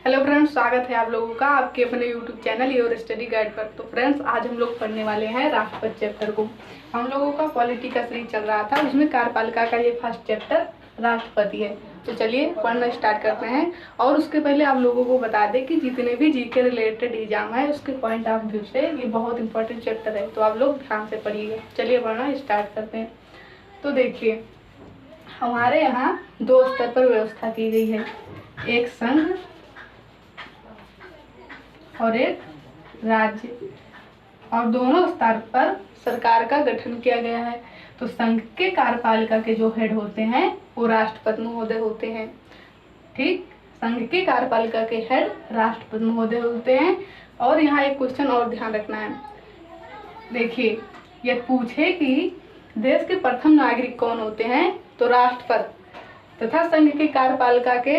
Hello friends, स्वागत है आप लोगों का आपके अपने YouTube channel your study guide पर। तो फ्रेंड्स, आज हम लोग पढ़ने वाले हैं राष्ट्रपति चैप्टर को। हम लोगों का पॉलिटी का सीरीज चल रहा था, उसमें कार्यपालिका का ये फर्स्ट चैप्टर राष्ट्रपति है। तो चलिए पढ़ना स्टार्ट करते हैं। और उसके पहले आप लोगों को बता दें कि जितने भी जी के रिलेटेड एग्जाम है उसके पॉइंट ऑफ व्यू से ये बहुत इंपॉर्टेंट चैप्टर है, तो आप लोग ध्यान से पढ़िएगा। चलिए पढ़ना स्टार्ट करते हैं। तो देखिए, हमारे यहाँ दो स्तर पर व्यवस्था की गई है, एक संघ और एक राज्य, और दोनों स्तर पर सरकार का गठन किया गया है। तो संघ के कार्यपालिका के जो हेड होते हैं वो राष्ट्रपति महोदय होते हैं। ठीक, संघ के कार्यपालिका के हेड राष्ट्रपति महोदय होते हैं। और यहाँ एक क्वेश्चन और ध्यान रखना है। देखिए, यह पूछे कि देश के प्रथम नागरिक कौन होते हैं, तो राष्ट्रपति। तथा संघ के कार्यपालिका के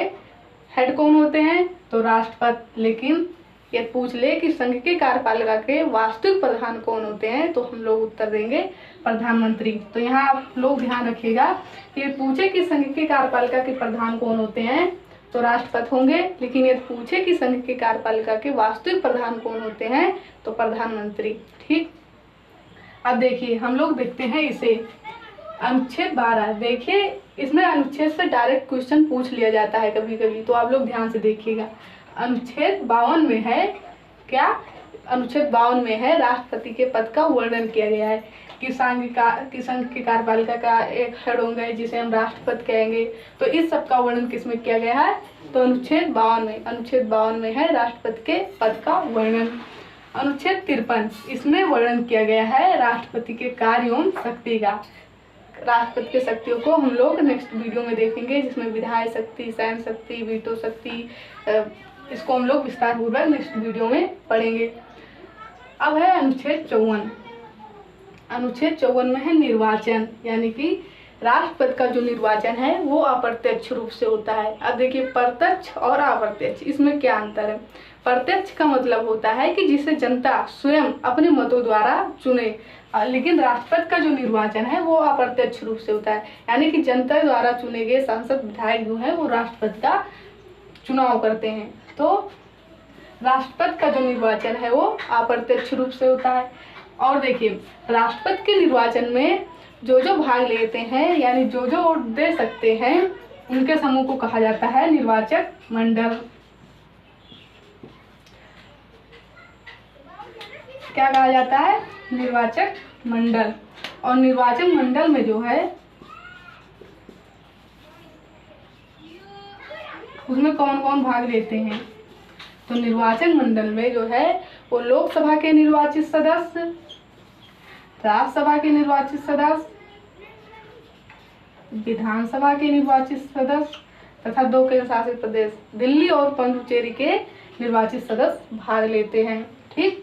हेड कौन होते हैं, तो राष्ट्रपति। लेकिन यदि पूछ ले कि संघ के कार्यपालिका के वास्तविक प्रधान कौन होते हैं, तो हम लोग उत्तर देंगे प्रधानमंत्री। तो यहाँ आप लोग ध्यान रखिएगा कि ये पूछे कि संघ के कार्यपालिका के प्रधान कौन होते हैं, तो राष्ट्रपति होंगे। लेकिन यदि पूछे कि संघ के कार्यपालिका के वास्तविक प्रधान कौन होते हैं, तो प्रधानमंत्री। ठीक, अब देखिए हम लोग देखते हैं इसे अनुच्छेद 12। देखिए, इसमें अनुच्छेद से डायरेक्ट क्वेश्चन पूछ लिया जाता है कभी कभी, तो आप लोग ध्यान से देखिएगा। अनुच्छेद 52 में है क्या, अनुच्छेद 52 में है राष्ट्रपति के पद का वर्णन किया गया है कि संघ के कार्यपालिका का एक हेड होंगे जिसे हम राष्ट्रपति कहेंगे। तो इस सब का वर्णन किसमें किया गया है, तो अनुच्छेद 52 में। अनुच्छेद 52 में है राष्ट्रपति के पद का वर्णन। अनुच्छेद 53, इसमें वर्णन किया गया है राष्ट्रपति के कार्य एवं शक्ति का। राष्ट्रपति के शक्तियों को हम लोग नेक्स्ट वीडियो में देखेंगे, जिसमें विधायी शक्ति, सैन्य शक्ति, वीटो शक्ति, इसको हम लोग विस्तार पूर्वक नेक्स्ट वीडियो में पढ़ेंगे। अब है अनुच्छेद 54। अनुच्छेद 54 में है निर्वाचन, यानी कि राष्ट्रपति का जो निर्वाचन है वो अप्रत्यक्ष रूप से होता है। अब देखिए, प्रत्यक्ष और अप्रत्यक्ष, इसमें क्या अंतर है। प्रत्यक्ष का मतलब होता है कि जिसे जनता स्वयं अपने मतों द्वारा चुने, लेकिन राष्ट्रपति का जो निर्वाचन है वो अप्रत्यक्ष रूप से होता है, यानी कि जनता द्वारा चुने गए सांसद विधायक जो है वो राष्ट्रपति का चुनाव करते हैं। तो राष्ट्रपति का जो निर्वाचन है वो अप्रत्यक्ष रूप से होता है। और देखिए, राष्ट्रपति के निर्वाचन में जो जो भाग लेते हैं, यानी जो जो वोट दे सकते हैं, उनके समूह को कहा जाता है निर्वाचक मंडल। क्या कहा जाता है, निर्वाचक मंडल। और निर्वाचन मंडल में जो है उसमें कौन कौन भाग लेते हैं, तो निर्वाचन मंडल में जो है वो लोकसभा के निर्वाचित सदस्य, राज्यसभा के निर्वाचित सदस्य, विधानसभा के निर्वाचित सदस्य तथा 2 केंद्र शासित प्रदेश दिल्ली और पुडुचेरी के निर्वाचित सदस्य भाग लेते हैं। ठीक,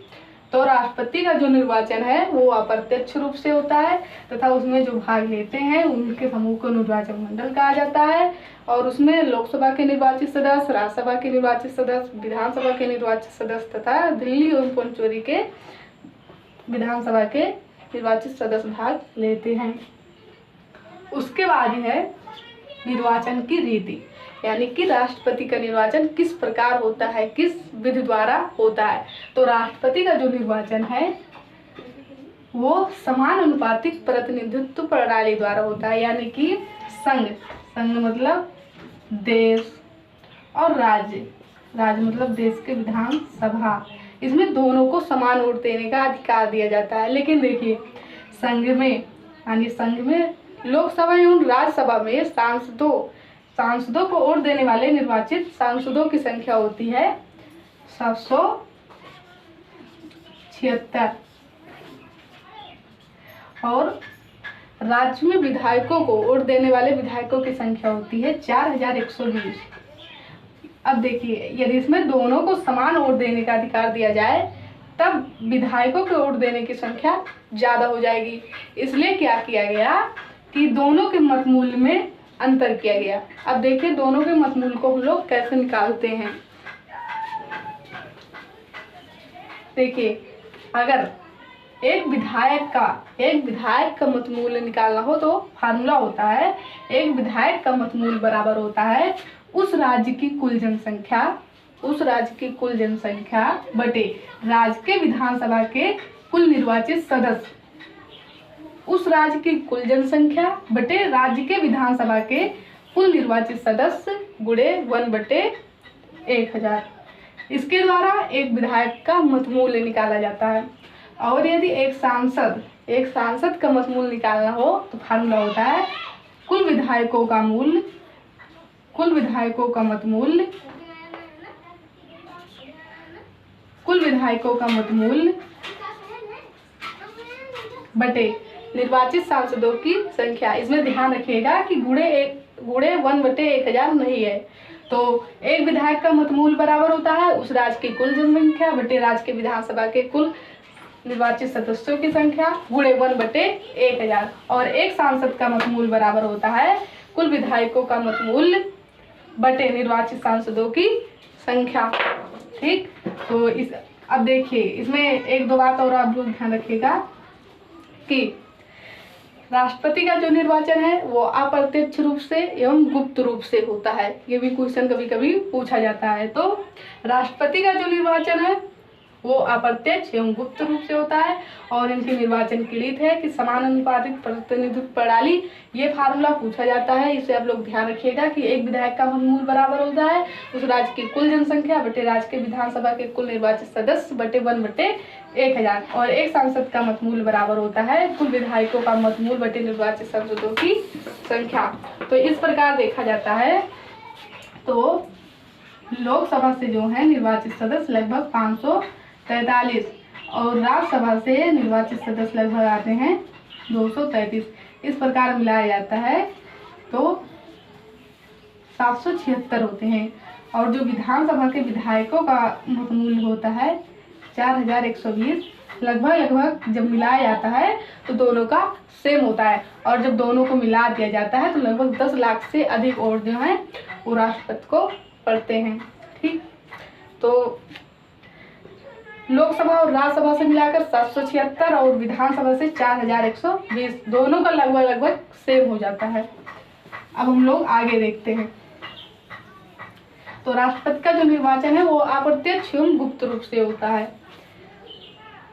तो राष्ट्रपति का जो निर्वाचन है वो अप्रत्यक्ष रूप से होता है तथा उसमें जो भाग लेते हैं उनके समूह को निर्वाचक मंडल कहा जाता है। और उसमें लोकसभा के निर्वाचित सदस्य, राज्यसभा के निर्वाचित सदस्य, विधानसभा के निर्वाचित सदस्य तथा दिल्ली और पुडुचेरी के विधानसभा के निर्वाचित सदस्य भाग लेते हैं। उसके बाद है निर्वाचन की रीति, यानी कि राष्ट्रपति का निर्वाचन किस प्रकार होता है, किस विधि द्वारा होता है। तो राष्ट्रपति का जो निर्वाचन है वो समान अनुपातिक प्रतिनिधित्व प्रणाली द्वारा होता है, यानी कि संघ मतलब देश और राज्य मतलब देश के विधानसभा, इसमें दोनों को समान वोट देने का अधिकार दिया जाता है। लेकिन देखिए, संघ में लोकसभा एवं राज्यसभा में सांसदों को वोट देने वाले निर्वाचित सांसदों की संख्या होती है 776, और राज्य में विधायकों को वोट देने वाले विधायकों की संख्या होती है 4120। अब देखिए, यदि इसमें दोनों को समान वोट देने का अधिकार दिया जाए तब विधायकों को वोट देने की संख्या ज़्यादा हो जाएगी। इसलिए क्या किया गया कि दोनों के मतमूल्य में अंतर किया गया। अब देखिए, दोनों के मतमूल्य को हम लोग कैसे निकालते हैं। देखिए, अगर एक विधायक का मतमूल्य निकालना हो तो फार्मूला होता है, एक विधायक का मतमूल्य बराबर होता है उस राज्य की कुल जनसंख्या उस राज्य की कुल जनसंख्या बटे राज्य के विधानसभा के कुल निर्वाचित सदस्य। उस राज्य की कुल जनसंख्या बटे राज्य के विधानसभा के कुल निर्वाचित सदस्य गुणे 1/1000। इसके द्वारा एक विधायक का मतमूल्य निकाला जाता है। और यदि एक सांसद का मतमूल्य निकालना हो तो फार्मूला होता है कुल विधायकों का मतमूल्य बटे निर्वाचित सांसदों की संख्या। इसमें ध्यान रखिएगा कि गुणे 1/1000 नहीं है। तो एक विधायक का मतमूल्य बराबर होता है उस राज्य की कुल जनसंख्या बटे राज्य के विधानसभा के कुल निर्वाचित सदस्यों की संख्या गुणे 1/1000। और एक सांसद का मतमूल्य बराबर होता है कुल विधायकों का मतमूल्य बटे निर्वाचित सांसदों की संख्या। ठीक, तो अब देखिए इसमें एक दो बात और आप लोग ध्यान रखिएगा कि राष्ट्रपति का जो निर्वाचन है वो अप्रत्यक्ष रूप से एवं गुप्त रूप से होता है। ये भी क्वेश्चन कभी कभी पूछा जाता है। तो राष्ट्रपति का जो निर्वाचन है वो अप्रत्यक्ष एवं गुप्त रूप से होता है और इनके निर्वाचन की रीत है कि समानुपातिक प्रतिनिधित्व प्रणाली। ये फार्मूला पूछा जाता है, इसे आप लोग ध्यान रखिएगा कि एक विधायक का मतमूल्य बराबर होता है उस राज्य की कुल जनसंख्या बटे राज्य के विधानसभा के कुल निर्वाचित सदस्य बटे 1/1000। और एक सांसद का मतमूल्य बराबर होता है कुल विधायकों का मतमूल्य बटे निर्वाचित सांसदों की संख्या। तो इस प्रकार देखा जाता है। तो लोकसभा से जो है निर्वाचित सदस्य लगभग 543 और राज्यसभा से निर्वाचित सदस्य लगभग आते हैं 233। इस प्रकार मिलाया जाता है तो 776 होते हैं। और जो विधानसभा के विधायकों का मतमूल्य होता है 4120। लगभग जब मिलाया जाता है तो दोनों का सेम होता है और जब दोनों को मिला दिया जाता है तो लगभग 10 लाख से अधिक और जो है वो राष्ट्रपति को पढ़ते हैं। ठीक, तो लोकसभा और राज्यसभा से मिलाकर 776 और विधानसभा से 4120 दोनों का लगभग सेम हो जाता है। अब हम लोग आगे देखते हैं। तो राष्ट्रपति का जो निर्वाचन है वो अप्रत्यक्ष एवं गुप्त रूप से होता है।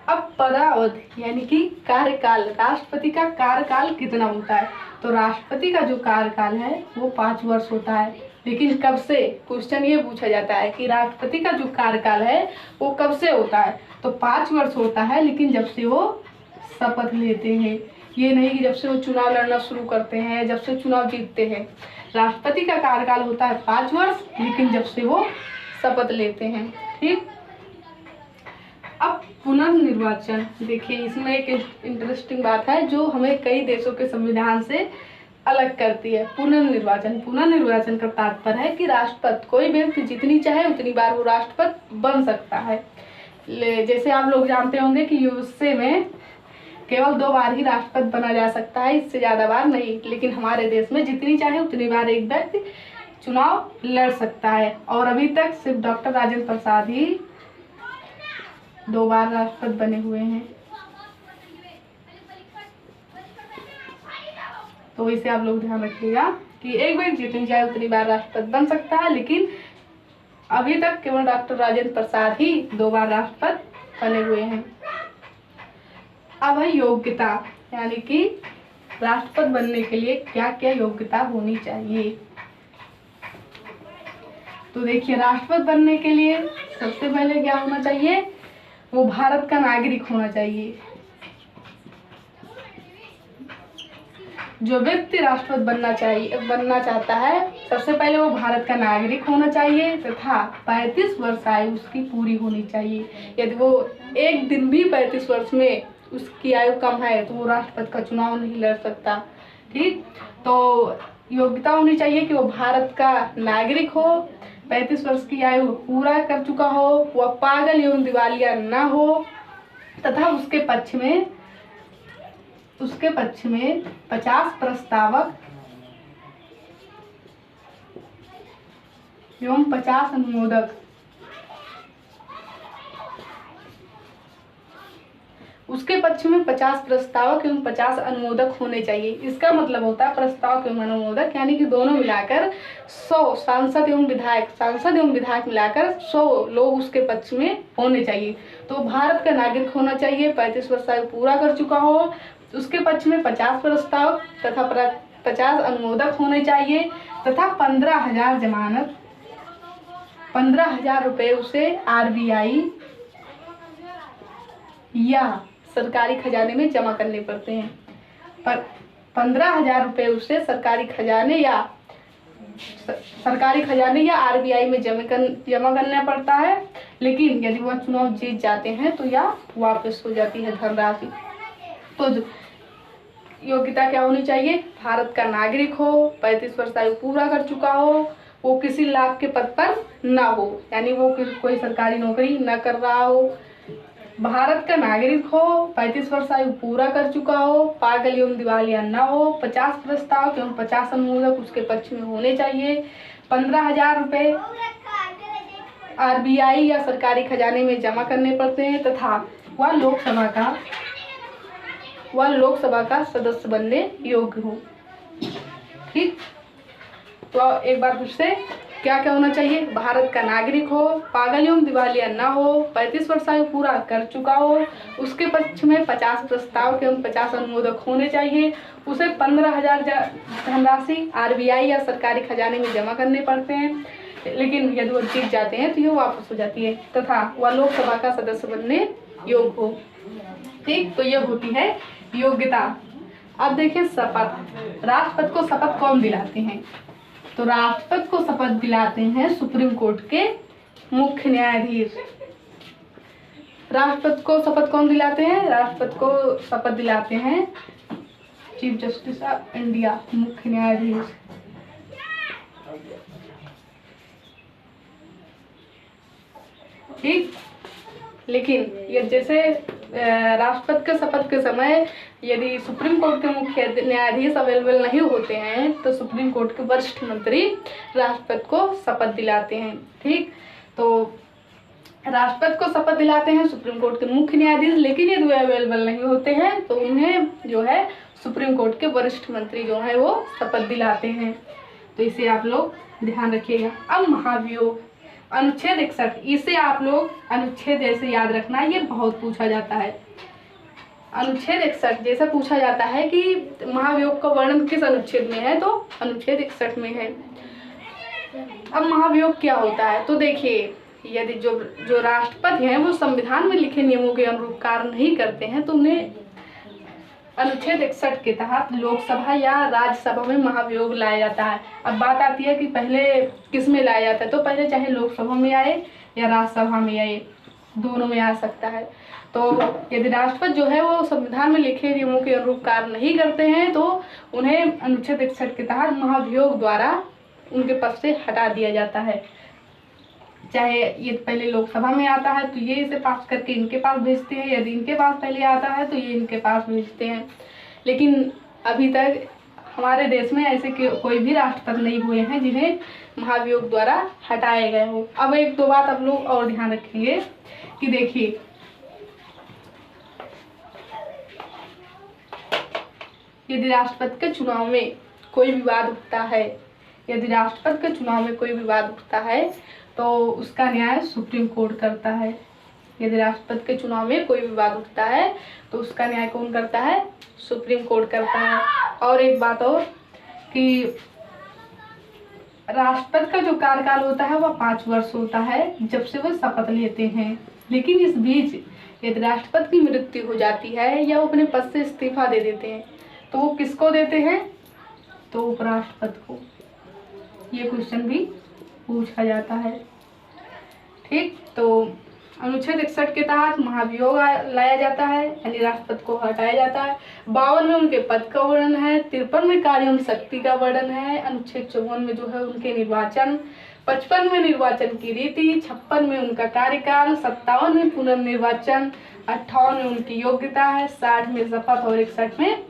अब पदावधि यानी कि कार्यकाल, राष्ट्रपति का कार्यकाल कितना होता है? तो राष्ट्रपति का जो कार्यकाल है वो 5 वर्ष होता है। लेकिन कब से, क्वेश्चन ये पूछा जाता है कि राष्ट्रपति का जो कार्यकाल है वो कब से होता है? तो 5 वर्ष होता है, लेकिन जब से वो शपथ लेते हैं। ये नहीं कि जब से वो चुनाव लड़ना शुरू करते हैं, जब से चुनाव जीतते हैं। राष्ट्रपति का कार्यकाल होता है 5 वर्ष, लेकिन जब से वो शपथ लेते हैं। ठीक, अब पुनर्निर्वाचन देखिए, इसमें एक इंटरेस्टिंग बात है जो हमें कई देशों के संविधान से अलग करती है। पुनर्निर्वाचन का तात्पर्य है कि राष्ट्रपति, कोई व्यक्ति जितनी चाहे उतनी बार वो राष्ट्रपति बन सकता है। जैसे आप लोग जानते होंगे कि यूएसए में केवल 2 बार ही राष्ट्रपति बना जा सकता है, इससे ज़्यादा बार नहीं। लेकिन हमारे देश में जितनी चाहे उतनी बार एक व्यक्ति चुनाव लड़ सकता है। और अभी तक सिर्फ डॉक्टर राजेंद्र प्रसाद ही 2 बार राष्ट्रपति बने हुए हैं। तो इसे आप लोग ध्यान रखिएगा कि एक व्यक्ति जितनी चाहे उतनी बार राष्ट्रपति बन सकता है, लेकिन अभी तक केवल डॉक्टर राजेंद्र प्रसाद ही 2 बार राष्ट्रपति बने हुए हैं। अब है योग्यता, यानी कि राष्ट्रपति बनने के लिए क्या क्या योग्यता होनी चाहिए। तो देखिए, राष्ट्रपति बनने के लिए सबसे पहले क्या होना चाहिए? वो भारत का नागरिक होना चाहिए। जो व्यक्ति राष्ट्रपति बनना चाहता है, सबसे पहले वो भारत का नागरिक होना चाहिए तथा 35 वर्ष आयु उसकी पूरी होनी चाहिए। यदि वो एक दिन भी 35 वर्ष में उसकी आयु कम है तो वो राष्ट्रपति का चुनाव नहीं लड़ सकता। ठीक, तो योग्यता होनी चाहिए कि वो भारत का नागरिक हो, 35 वर्ष की आयु पूरा कर चुका हो, वह पागल एवं दिवालिया ना हो तथा उसके पक्ष में 50 प्रस्तावक एवं 50 अनुमोदक उसके पक्ष में 50 प्रस्तावक एवं 50 अनुमोदक होने चाहिए। इसका मतलब होता है प्रस्तावक एवं अनुमोदक यानी कि दोनों मिलाकर 100 सांसद एवं विधायक मिलाकर 100 लोग उसके पक्ष में होने चाहिए। तो भारत का नागरिक होना चाहिए, 35 वर्ष आयु पूरा कर चुका हो, उसके पक्ष में 50 प्रस्तावक तथा 50 अनुमोदक होने चाहिए तथा 15,000 जमानत, 15,000 रुपये उसे RBI या सरकारी खजाने में जमा करने पड़ते हैं। पर 15,000 रुपये उसे सरकारी खजाने या RBI में जमा करना पड़ता है। लेकिन यदि वह चुनाव जीत जाते हैं तो यह वापस हो जाती है धनराशि। तो योग्यता क्या होनी चाहिए? भारत का नागरिक हो, 35 वर्ष आयु पूरा कर चुका हो, वो किसी लाभ के पद पर ना हो, यानी वो कोई सरकारी नौकरी न कर रहा हो, भारत का नागरिक हो, 35 वर्ष आयु पूरा कर चुका हो, पागल एवं दिवालिया न हो, 50 प्रस्तावक एवं 50 अनुमोदक उसके पक्ष में होने चाहिए, 15,000 रुपये RBI या सरकारी खजाने में जमा करने पड़ते हैं तथा वह लोकसभा का सदस्य बनने योग्य हो। ठीक, तो एक बार फिर से क्या क्या होना चाहिए? भारत का नागरिक हो, पागल एवं दिवालिया ना हो, 35 वर्ष आयु पूरा कर चुका हो, उसके पक्ष में 50 प्रस्तावक एवं 50 अनुमोदक होने चाहिए, उसे 15,000 धनराशि RBI या सरकारी खजाने में जमा करने पड़ते हैं, लेकिन यदि वो जीत जाते हैं तो ये वापस हो जाती है तथा वह लोकसभा का सदस्य बनने योग्य हो। ठीक, तो यह होती है योग्यता। अब देखिए शपथ। राष्ट्रपति को शपथ कौन दिलाते हैं? तो राष्ट्रपति को शपथ दिलाते हैं सुप्रीम कोर्ट के मुख्य न्यायाधीश। राष्ट्रपति को शपथ कौन दिलाते हैं? राष्ट्रपति को शपथ दिलाते हैं चीफ जस्टिस ऑफ इंडिया, मुख्य न्यायाधीश। ठीक, लेकिन ये जैसे राष्ट्रपति के शपथ के समय यदि सुप्रीम कोर्ट के मुख्य न्यायाधीश अवेलेबल नहीं होते हैं तो सुप्रीम कोर्ट के वरिष्ठ मंत्री राष्ट्रपति को शपथ दिलाते हैं। ठीक, तो राष्ट्रपति को शपथ दिलाते हैं सुप्रीम कोर्ट के मुख्य न्यायाधीश, लेकिन यदि वे अवेलेबल नहीं होते हैं तो उन्हें जो है सुप्रीम कोर्ट के वरिष्ठ मंत्री जो है वो शपथ दिलाते हैं। तो इसे आप लोग ध्यान रखिएगा। अब महाभियोग अनुच्छेद 61, इसे आप लोग अनुच्छेद ऐसे याद रखना, ये बहुत पूछा जाता है। अनुच्छेद 61 जैसा पूछा जाता है कि महाभियोग का वर्णन किस अनुच्छेद में है, तो अनुच्छेद 61 में है। अब महाभियोग क्या होता है? तो देखिए, यदि जो राष्ट्रपति हैं वो संविधान में लिखे नियमों के अनुरूप कार्य नहीं करते हैं तो उन्हें अनुच्छेद 61 के तहत लोकसभा या राज्यसभा में महाभियोग लाया जाता है। अब बात आती है कि पहले किस में लाया जाता है, तो पहले चाहे लोकसभा में आए या राज्यसभा में आए, दोनों में आ सकता है। तो यदि राष्ट्रपति जो है वो संविधान में लिखे नियमों के अनुरूप कार्य नहीं करते हैं तो उन्हें अनुच्छेद 61 के तहत महाभियोग द्वारा उनके पद से हटा दिया जाता है। चाहे ये पहले लोकसभा में आता है तो ये इसे पास करके इनके पास भेजते हैं, यदि इनके पास पहले आता है तो ये इनके पास भेजते हैं। लेकिन अभी तक हमारे देश में ऐसे कोई भी राष्ट्रपति नहीं हुए हैं जिन्हें महाभियोग द्वारा हटाए गए हो। अब एक दो बात आप लोग और ध्यान रखिए कि देखिए, यदि राष्ट्रपति के चुनाव में कोई विवाद उठता है, यदि राष्ट्रपति के चुनाव में कोई विवाद उठता है तो उसका न्याय सुप्रीम कोर्ट करता है। यदि राष्ट्रपति के चुनाव में कोई विवाद उठता है तो उसका न्याय कौन करता है? सुप्रीम कोर्ट करता है। और एक बात और कि राष्ट्रपति का जो कार्यकाल होता है वह 5 वर्ष होता है जब से वह शपथ लेते हैं। लेकिन इस बीच यदि राष्ट्रपति की मृत्यु हो जाती है या वो अपने पद से इस्तीफा दे देते हैं तो वो किसको देते हैं? तो उपराष्ट्रपति को। ये क्वेश्चन भी पूछा जाता है। ठीक, तो अनुच्छेद 61 के तहत महाभियोग लाया जाता है, यानी राष्ट्रपति को हटाया जाता है। 52 में उनके पद का वर्णन है, 53 में कार्य एवं शक्ति का वर्णन है, अनुच्छेद 54 में जो है उनके निर्वाचन, 55 में निर्वाचन की रीति, 56 में उनका कार्यकाल, 57 में पुनर्निर्वाचन, 58 में उनकी योग्यता है, 60 में शपथ और 61 में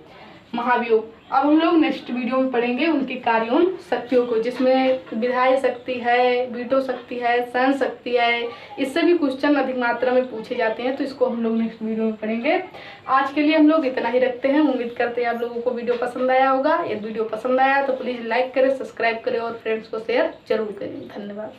महाभियोग। अब हम लोग नेक्स्ट वीडियो में पढ़ेंगे उनके कार्यों शक्तियों को, जिसमें विधायी शक्ति है, वीटो शक्ति है, सहन शक्ति है। इससे भी क्वेश्चन अधिक मात्रा में पूछे जाते हैं, तो इसको हम लोग नेक्स्ट वीडियो में पढ़ेंगे। आज के लिए हम लोग इतना ही रखते हैं। उम्मीद करते हैं आप लोगों को वीडियो पसंद आया होगा। यदि वीडियो पसंद आया तो प्लीज़ लाइक करें, सब्सक्राइब करें और फ्रेंड्स को शेयर जरूर करें। धन्यवाद।